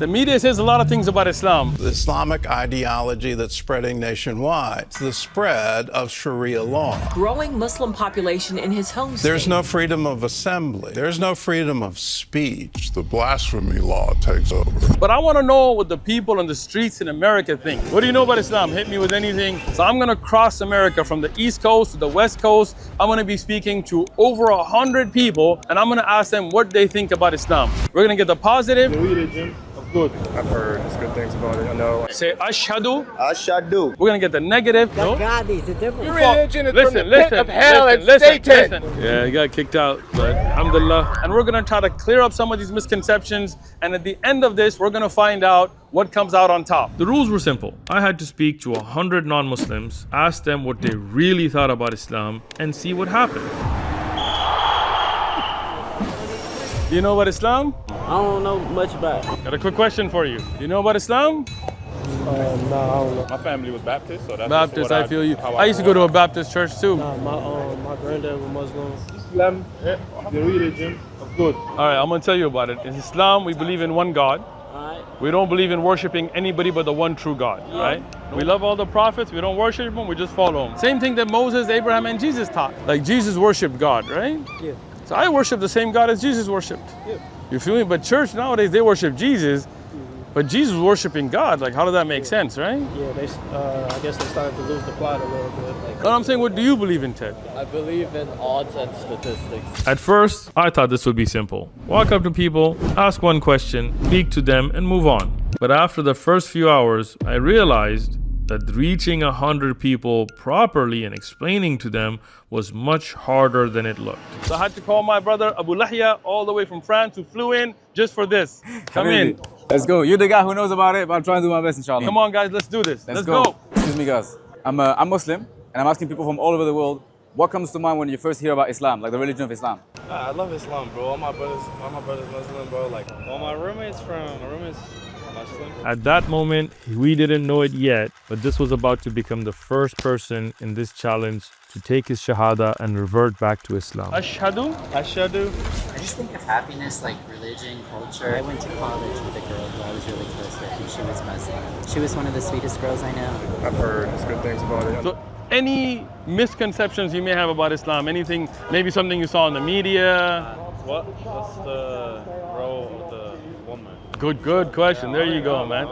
The media says a lot of things about Islam. The Islamic ideology that's spreading nationwide. It's the spread of Sharia law. Growing Muslim population in his home state. There's no freedom of assembly. There's no freedom of speech. The blasphemy law takes over. But I want to know what the people on the streets in America think. What do you know about Islam? Hit me with anything. So I'm going to cross America from the East Coast to the West Coast. I'm going to be speaking to over 100 people, and I'm going to ask them what they think about Islam. We're going to get the positive. The religion of good. I've heard good things about it. I know. Say ashhadu. Ashhadu. We're going to get the negative. No? God is a different. Your religion is from the pit Listen, of hell and listen. Satan. Yeah, he got kicked out, but alhamdulillah. And we're going to try to clear up some of these misconceptions. And at the end of this, we're going to find out what comes out on top. The rules were simple. I had to speak to 100 non-Muslims, ask them what they really thought about Islam, and see what happened. Do you know about Islam? I don't know much about it. Got a quick question for you. Do you know about Islam? No, I don't know. My family was Baptist, so that's Baptist, what I feel you. how I used to go to a Baptist church too. My granddad was Muslim. Islam, the religion of good. All right, I'm going to tell you about it. In Islam, we believe in one God. Alright. We don't believe in worshiping anybody but the one true God, right? We love all the prophets. We don't worship them. We just follow them. Same thing that Moses, Abraham, and Jesus taught. Like Jesus worshiped God, right? Yeah. So I worship the same God as Jesus worshipped. Yeah. You feel me? But church nowadays, they worship Jesus, but Jesus was worshiping God. Like, how does that make sense, right? Yeah, I guess they started to lose the plot a little bit. But I'm saying, what do you believe in, Ted? I believe in odds and statistics. At first, I thought this would be simple. Walk up to people, ask one question, speak to them, and move on. But after the first few hours, I realized that reaching 100 people properly and explaining to them was much harder than it looked. So I had to call my brother Abu Lahya all the way from France, who flew in just for this. Come in. Let's go. You're the guy who knows about it, but I'm trying to do my best, inshallah. Come on, guys, let's do this. Let's go. go. Excuse me, guys. I'm Muslim, and I'm asking people from all over the world, what comes to mind when you first hear about Islam, like the religion of Islam? I love Islam, bro. All my brothers Muslim, bro. Like all my roommates Muslim. At that moment, we didn't know it yet, but this was about to become the first person in this challenge to take his shahada and revert back to Islam. Ashhadu. I just think of happiness like religion, culture. I went to college with a girl who I was really close with, and she was Muslim. She was one of the sweetest girls I know. I've heard good things about it. So, any misconceptions you may have about Islam? Anything, maybe something you saw in the media? What's the role of the woman? Good question. There you go, man.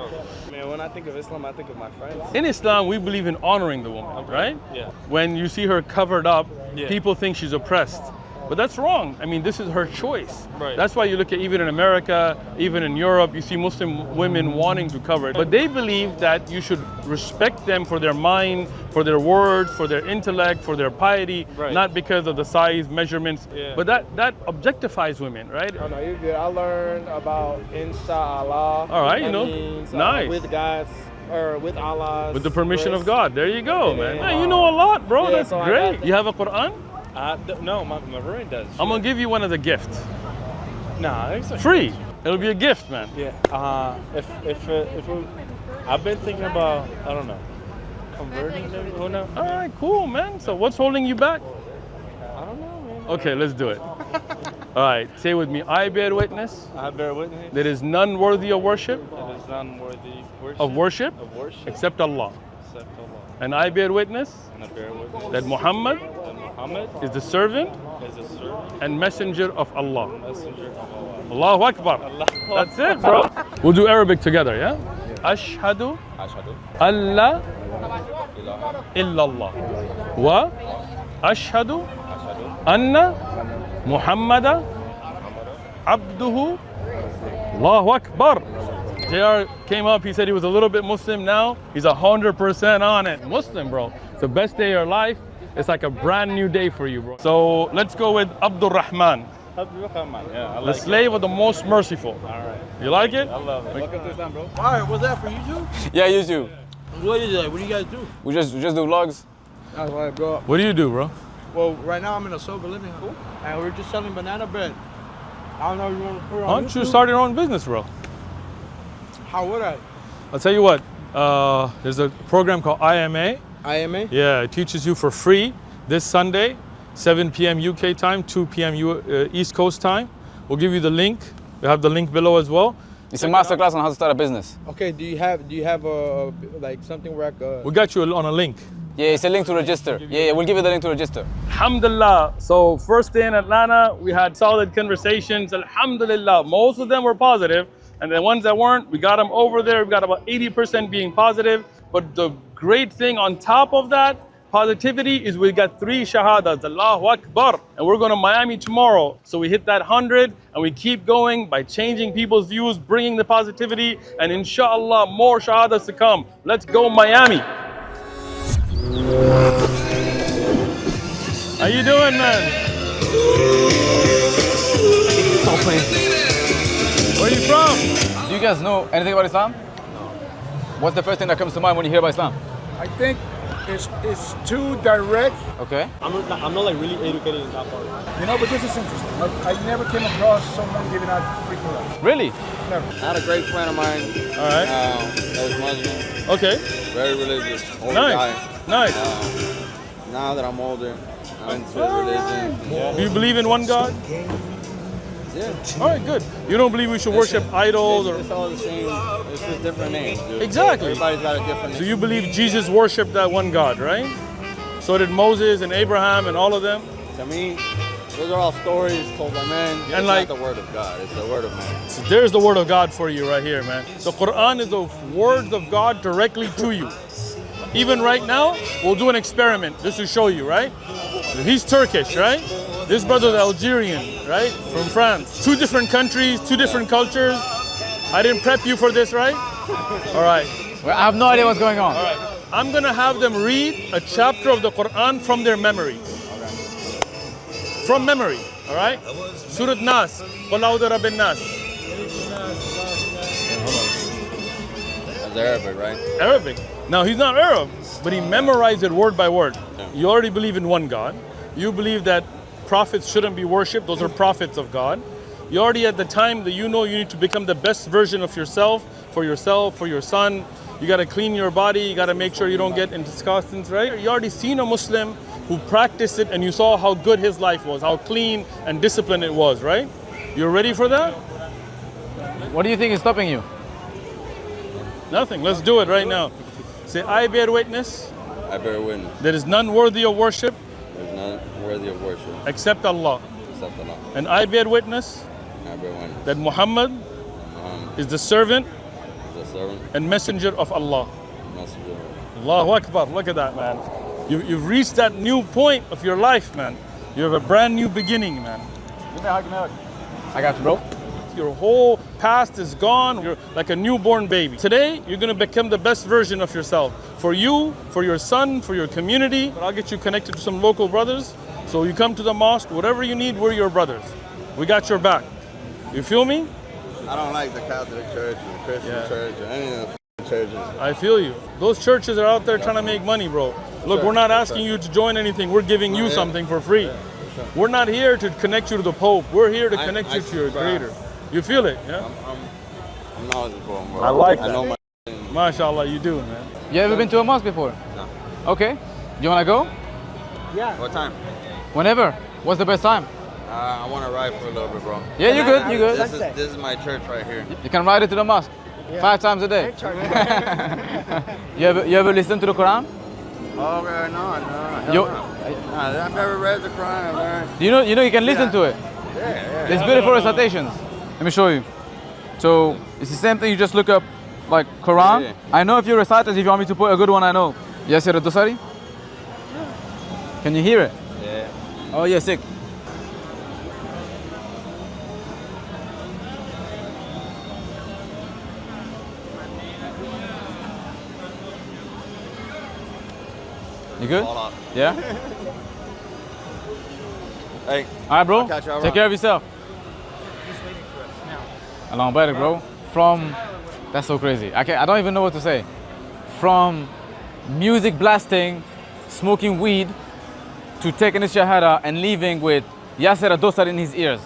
Man, when I think of Islam, I think of my friends. In Islam, we believe in honoring the woman, right? Yeah. When you see her covered up, Yeah. people think she's oppressed. But that's wrong. I mean, this is her choice. Right. That's why you look at even in America, even in Europe, you see Muslim women wanting to cover it. But they believe that you should respect them for their mind, for their words, for their intellect, for their piety, Right. not because of the size, measurements. Yeah. But that objectifies women, right? Oh no, you're good. I learned about inshallah. All right, That you know, means, nice. with God's or with Allah's. With the permission of grace. God. There you go, man. Yeah. Man, you know a lot, bro. Yeah, That's so I great. got- You have a Quran? No, my roommate does. I'm gonna give you one as a gift. Nah, it's a Free. It'll be a gift, man. Yeah. I've been thinking about, I don't know, converting them. Who knows? All right, cool, man. So what's holding you back? I don't know, man. Okay, let's do it. All right, say with me. I bear witness I bear witness. there is none worthy of worship, That is none worthy of worship of worship except Allah. except Allah. And I bear witness And I bear witness that Muhammad that Muhammad is the servant is a servant, and messenger of Allah. messenger of Allah. Allahu Akbar. That's it, bro. We'll do Arabic together, yeah? Ashhadu alla illallah wa ashhadu anna Muhammada abduhu. Allahu Akbar. JR came up, he said he was a little bit Muslim now. He's 100% on it. Muslim, bro. It's the best day of your life. It's like a brand new day for you, bro. So let's go with Abdul Rahman, Yeah, I the like slave of the most merciful. it. All right. You like it? I love it. Welcome to Islam, bro. All right, what's that for you too? Yeah, you too. What is it? What do you guys do? We just do vlogs. That's right, bro. What do you do, bro? Well, right now I'm in a sober living home, and we're just selling banana bread. I don't know if you want to put it on Why don't you YouTube. start your own business, bro? How would I? I'll tell you what, there's a program called IMA. IMA? Yeah, it teaches you for free this Sunday, 7 p.m. UK time, 2 p.m. East Coast time. We'll give you the link. We have the link below as well. It's a masterclass on how to start a business. Okay, do you have like something where I could... We got you on a link. Yeah, it's a link to register. Yeah, we'll give you the link to register. Alhamdulillah. So first day in Atlanta, we had solid conversations. Alhamdulillah. Most of them were positive. And the ones that weren't, we got them over there. We got about 80% being positive. But the great thing on top of that, positivity, is we got 3 shahadas, Allahu Akbar. And we're going to Miami tomorrow. So we hit that 100 and we keep going by changing people's views, bringing the positivity, and inshallah, more shahadas to come. Let's go Miami. How you doing, man? So crazy. Where are you from? Do you guys know anything about Islam? No. What's the first thing that comes to mind when you hear about Islam? I think it's too direct. Okay. I'm not like really educated in that part. You know, but this is interesting. I never came across someone giving out free Quran. Really? Never. I had a great friend of mine. All right. That was Muslim. Okay. Very religious. Older Nice. guy. Nice. Now that I'm older, I'm into religion. Do you believe in one God? Yeah. All right, good. You don't believe we should worship idols or... It's all the same. It's just different names, dude. Exactly. Everybody's got a different name. So you believe Jesus worshiped that one God, right? So did Moses and Abraham and all of them? To me, those are all stories told by men. And It's like- not the word of God. It's the word of man. So there's the word of God for you right here, man. The Quran is the words of God directly to you. Even right now, we'll do an experiment just to show you, right? He's Turkish, right? This brother's Algerian, right? From France. 2 different countries, 2 different cultures. I didn't prep you for this, right? All right. Well, I have no idea what's going on. All right. I'm gonna have them read a chapter of the Quran from their memory. From memory, all right? Surah Nas, Qul A'udhu Rabbin Nas. That's Arabic, right? Arabic. Now he's not Arab, but he memorized it word by word. You already believe in one God. You believe that prophets shouldn't be worshipped. Those are prophets of God. You already at the time that you know you need to become the best version of yourself, for your son. You got to clean your body. You got to make sure you don't get into disgustings, right? You already seen a Muslim who practiced it and you saw how good his life was, how clean and disciplined it was, right? You're ready for that? What do you think is stopping you? Nothing. Let's do it right now. Say, I bear witness. I bear witness. There is none worthy of worship. There's none worthy of worship Except Allah. except Allah. And I bear witness I bear witness. that Muhammad Muhammad is the servant is a servant, and messenger of Allah. messenger. Allahu Akbar. Look at that, man. You've reached that new point of your life, man. You have a brand new beginning, man. Give me a hug, give me a hug. I got you, bro. Your whole past is gone. You're like a newborn baby. Today, you're going to become the best version of yourself. For you, for your son, for your community. But I'll get you connected to some local brothers. So you come to the mosque, whatever you need, we're your brothers. We got your back. You feel me? I don't like the Catholic Church or the Christian Church or any of the churches. I feel you. Those churches are out there trying to make money, bro. Look, we're not asking you to join anything. We're giving you something for free. We're not here to connect you to the Pope. We're here to connect you to your Creator. You feel it, yeah? I'm knowledgeable, bro. I like that. I know my MashaAllah, you do, man. You ever been to a mosque before? No. Okay. Do you want to go? What time? Whenever. What's the best time? I want to ride for a little bit, bro. Yeah, you're good, you're good. This is my church right here. You can ride it to the mosque 5 times a day. You ever listen to the Quran? Oh, okay, no. I've never read the Quran, man. You know you can listen to it. Yeah. It's beautiful recitations. Let me show you. So it's the same thing. You just look up like Quran. Yeah. I know a few reciters. If you want me to put a good one, I know. Yasir Dosari. Can you hear it? Yeah. Oh yeah, sick. You good? Hold on. Yeah. Hey. All right, bro. I'll catch you around. Take care of yourself. Along Barak, bro. From, that's so crazy. I don't even know what to say. From music blasting, smoking weed, to taking his shahada and leaving with Yasser Adosar in his ears.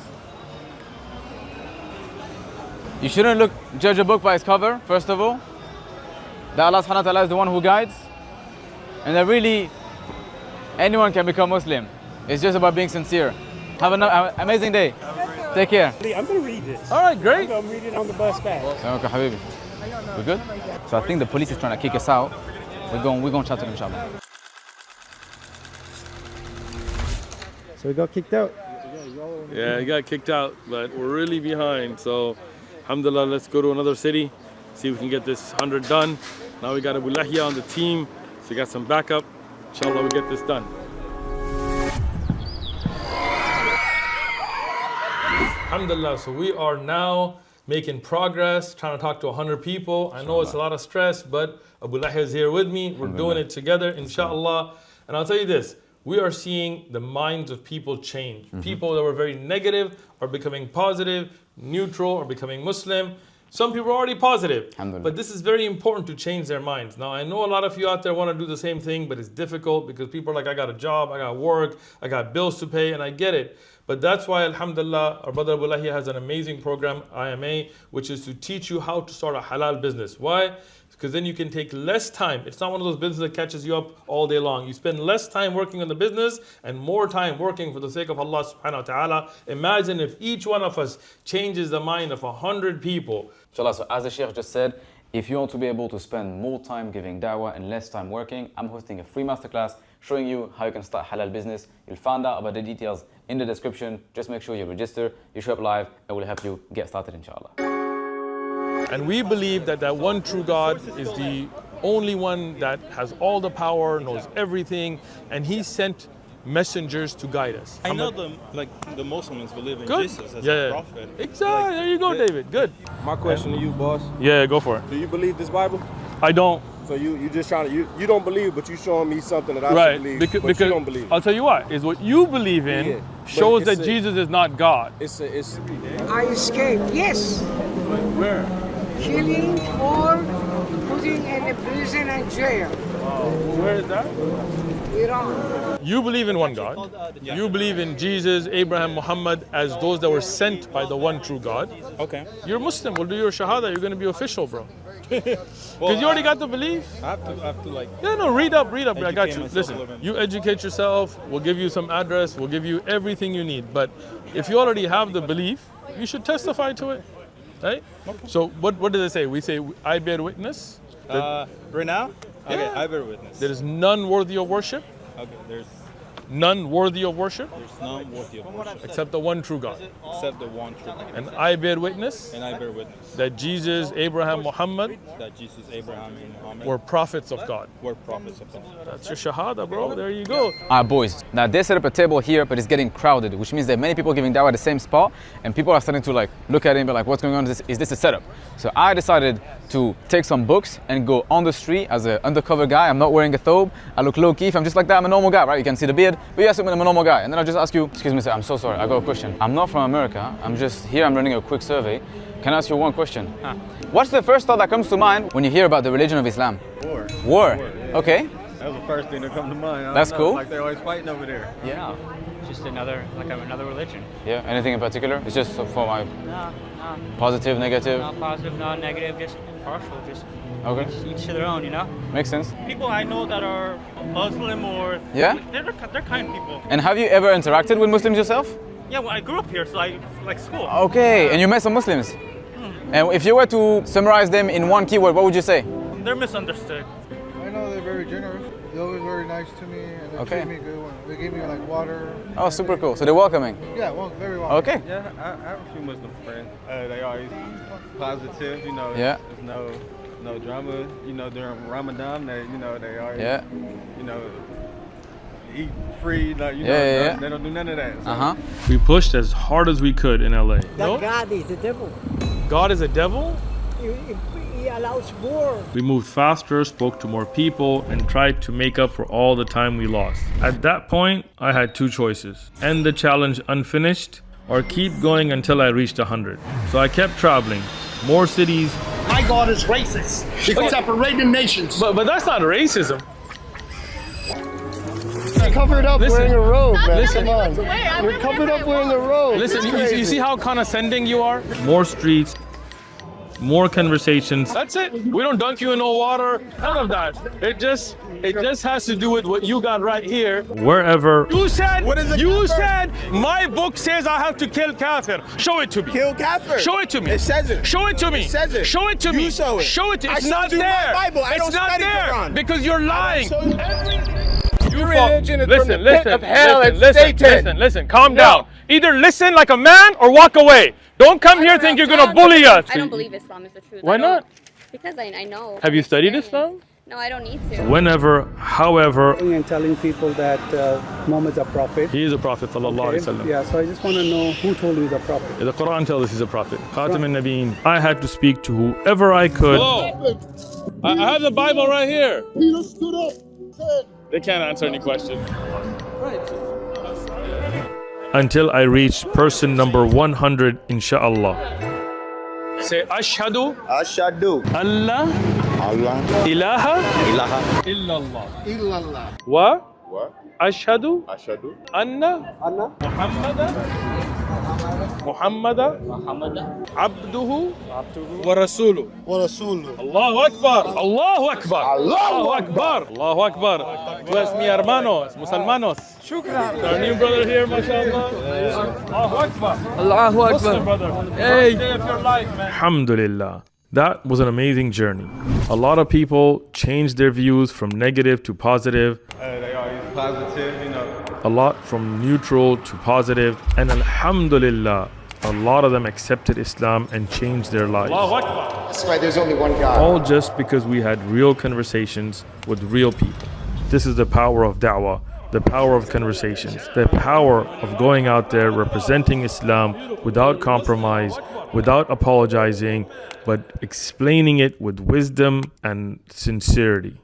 You shouldn't judge a book by its cover, first of all. That Allah subhanahu wa ta'ala is the one who guides. And that really, anyone can become Muslim. It's just about being sincere. Have an amazing day. Take care. I'm gonna read this. All right, great. I'm gonna read it on the bus back. Okay, habibi. We good? So I think the police is trying to kick us out. We're going to chat to them, inshallah. So we got kicked out. Yeah, he got kicked out, but we're really behind. So, alhamdulillah, let's go to another city, see if we can get this 100 done. Now we got Abu Lahia on the team, so we got some backup. Inshallah, we get this done. Alhamdulillah, so we are now making progress, trying to talk to 100 people. I know it's a lot of stress, but Abu Lahia is here with me. We're doing it together, inshallah. And I'll tell you this, we are seeing the minds of people change. People that were very negative are becoming positive, neutral are becoming Muslim. Some people are already positive, but this is very important to change their minds. Now, I know a lot of you out there want to do the same thing, but it's difficult because people are like, I got a job, I got work, I got bills to pay, and I get it. But that's why, alhamdulillah, our brother Abu Lahia has an amazing program, IMA, which is to teach you how to start a halal business. Why? Because then you can take less time. It's not one of those businesses that catches you up all day long. You spend less time working on the business and more time working for the sake of Allah subhanahu wa ta'ala. Imagine if each one of us changes the mind of 100 people. Inshallah, so as the Sheikh just said, if you want to be able to spend more time giving da'wah and less time working, I'm hosting a free masterclass showing you how you can start halal business. You'll find out about the details in the description. Just make sure you register, you show up live, and we'll help you get started, inshallah. And we believe that that one true God is the only one that has all the power, knows everything, and he sent messengers to guide us. I know the Muslims believe in Good. Jesus as a prophet. Exactly. There you go, David. Good. My question to you, boss. Yeah, go for it. Do you believe this Bible? I don't. So you just trying to you don't believe, but you showing me something that I should believe, because but you don't believe. I'll tell you what, is what you believe in shows that Jesus is not God. I escaped, yes. Where? Killing or putting in a prison and jail. Where is that? Iran. You believe in one God. You believe in Jesus, Abraham, Muhammad as those that were sent by the one true God. Okay. You're Muslim. We'll do your shahada. You're going to be official, bro. Because you already got the belief. I have to like. Yeah, no, read up. I got you. Listen, you educate yourself. We'll give you some address. We'll give you everything you need. But if you already have the belief, you should testify to it. Right? Okay. So what does it say? We say, I bear witness. Right now? Okay, I bear witness. There is none worthy of worship. Okay, there's none worthy of worship. There's none worthy of worship. Except the one true God. Except the one true God. And I bear witness. And I bear witness. That Jesus, Abraham, Muhammad. That Jesus, Abraham, and Muhammad. Were prophets of God. Were prophets of God. That's your shahada, bro. There you go. Alright, boys. Now they set up a table here, but it's getting crowded, which means that many people giving dawah at the same spot, and people are starting to like look at it and be like, what's going on? Is this a setup? So I decided to take some books and go on the street as an undercover guy. I'm not wearing a thobe. I look low key. If I'm just like that, I'm a normal guy, right? You can see the beard, but yes, I'm a normal guy. And then I'll just ask you, excuse me, sir, I'm so sorry. I got a question. I'm not from America. I'm just here. I'm running a quick survey. Can I ask you one question? What's the first thought that comes to mind when you hear about the religion of Islam? War. War. Yeah. Okay. That was the first thing that come to mind. That's cool. Like they're always fighting over there. Yeah. Just another religion. Yeah. Anything in particular? It's just for my No. positive, negative. Not positive, not negative, just impartial. Just okay. Each to their own, you know. Makes sense. People I know that are Muslim or they're kind people. And have you ever interacted with Muslims yourself? Yeah, well, I grew up here, so I like school. Okay. And you met some Muslims. And if you were to summarize them in one keyword, what would you say? They're misunderstood. I know they're very generous. They're always very nice to me, and they treat me good. They give me like water. Oh, super cool. So they're welcoming. Yeah, well, very welcoming. Okay. Yeah, I have a few Muslim friends. They always positive. You know, yeah. There's no drama. You know, during Ramadan, they always you know, eat free. Like, you know, they don't do none of that. So. We pushed as hard as we could in LA. That God is the devil. God is a devil? He allows war. We moved faster, spoke to more people, and tried to make up for all the time we lost. At that point, I had two choices. End the challenge unfinished, or keep going until I reached 100. So I kept traveling. More cities. My God is racist. He's separating nations. But that's not racism. You're covered up wearing a robe, man. Listen, come on. You're covered up wearing a robe. Listen, you see how condescending you are? More streets, more conversations. That's it. We don't dunk you in no water. None of that. It just has to do with what you got right here. Wherever. You said. What is a You kafir? said my book says I have to kill kafir. Show it to me. Kill kafir. Show it to me. It says it. Show it to me. It says it. Show it to me. You show it. Show it to me. I It's showed not you my there. Bible. I It's don't not study there Quran. because you're lying. Your religion is from the pit of hell. It's Satan. Listen, calm down. Either listen like a man or walk away. Don't come here think you're gonna bully us. I don't believe Islam is the truth. Why not? Because I know. Have you studied Islam? No, I don't need to. Whenever, however, And telling people that Muhammad's a prophet. he is a prophet, sallallahu alaihi wasallam. Yeah, so I just want to know who told you he's a prophet. The Quran tells us he's a prophet. Khatam al-Nabiyyin. I had to speak to whoever I could. Hello. I have the Bible right here. Peter stood up. Said, They can't answer any question. Until I reach person number 100, inshallah. Say, Ashhadu. Ashhadu. Allah. Allah. Ilaha. Ilaha. Illallah. Illallah. Wa. What? Ashhadu. Ashhadu. Anna. Anna. Muhammada. Abduhu. Wa rasuluh. Wa rasuluh. Allahu Akbar. Allahu Akbar. Allahu Akbar. Allahu Akbar. Tú es mi hermano, es musulmanos. Shukran. Our new brother here, mashallah. Allahu Akbar. Allahu Muslim brother. Hey. First day of your life, man. Alhamdulillah. That was an amazing journey. A lot of people changed their views from negative to positive. They are positive, you know. A lot from neutral to positive. And alhamdulillah, a lot of them accepted Islam and changed their lives. That's why there's only one God. All just because we had real conversations with real people. This is the power of da'wah, the power of conversations, the power of going out there representing Islam without compromise, without apologizing, but explaining it with wisdom and sincerity.